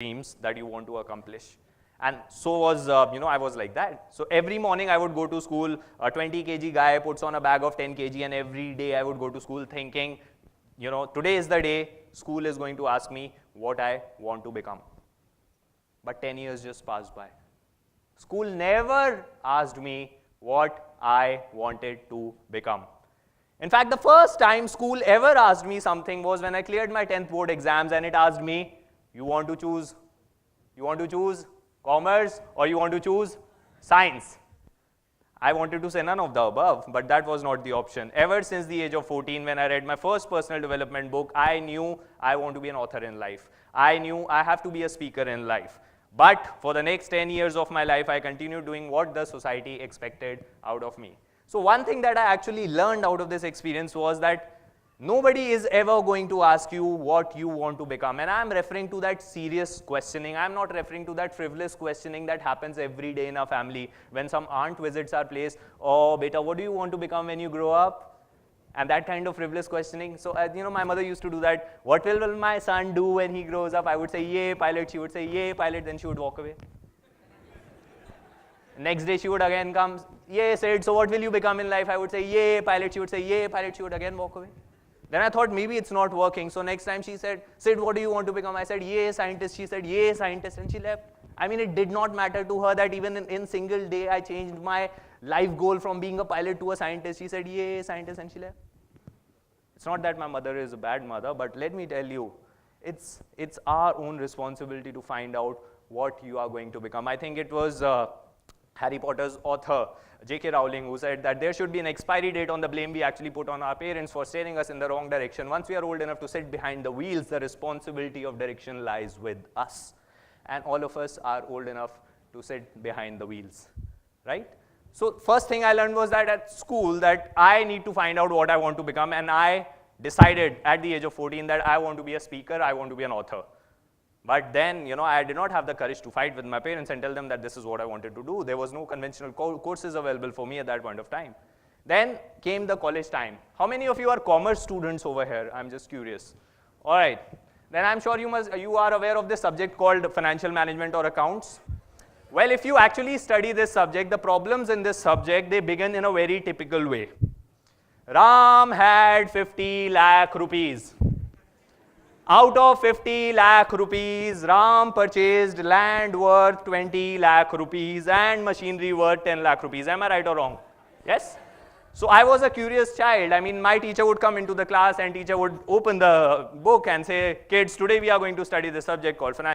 dreams that you want to accomplish. And so was, I was like that. So every morning I would go to school, a 20 kg guy puts on a bag of 10 kg, and every day I would go to school thinking, today is the day school is going to ask me what I want to become. But 10 years just passed by. School never asked me what I wanted to become. In fact, the first time school ever asked me something was when I cleared my 10th board exams, and it asked me, you want to choose commerce or you want to choose science? I wanted to say none of the above, but that was not the option. Ever since the age of 14, when I read my first personal development book, I knew I want to be an author in life. I knew I have to be a speaker in life. But for the next 10 years of my life, I continued doing what the society expected out of me. So one thing that I actually learned out of this experience was that nobody is ever going to ask you what you want to become. And I'm referring to that serious questioning. I'm not referring to that frivolous questioning that happens every day in our family when some aunt visits our place. Oh, beta, what do you want to become when you grow up? And that kind of frivolous questioning. So, my mother used to do that. What will my son do when he grows up? I would say, yay, pilot. She would say, yay, pilot. Then she would walk away. Next day, she would again come, yay, Sid, so what will you become in life? I would say, yay, pilot. She would say, yay, pilot. She would again walk away. Then I thought maybe it's not working. So next time she said, Sid, what do you want to become? I said, yay, scientist. She said, yay, scientist. And she left. I mean, it did not matter to her that even in single day, I changed my life goal from being a pilot to a scientist. She said, yay, scientist, and she left. It's not that my mother is a bad mother, but let me tell you, it's our own responsibility to find out what you are going to become. I think it was Harry Potter's author, J.K. Rowling, who said that there should be an expiry date on the blame we actually put on our parents for steering us in the wrong direction. Once we are old enough to sit behind the wheels, the responsibility of direction lies with us. And all of us are old enough to sit behind the wheels, right? So first thing I learned was that at school that I need to find out what I want to become, and I decided at the age of 14 that I want to be a speaker, I want to be an author. But then, I did not have the courage to fight with my parents and tell them that this is what I wanted to do. There was no conventional courses available for me at that point of time. Then came the college time. How many of you are commerce students over here? I'm just curious. All right. Then I'm sure you are aware of this subject called financial management or accounts. Well, if you actually study this subject, the problems in this subject, they begin in a very typical way. Ram had 50 lakh rupees. Out of 50 lakh rupees, Ram purchased land worth 20 lakh rupees and machinery worth 10 lakh rupees. Am I right or wrong? Yes? So I was a curious child. I mean, my teacher would come into the class and teacher would open the book and say, kids, today we are going to study this subject called financial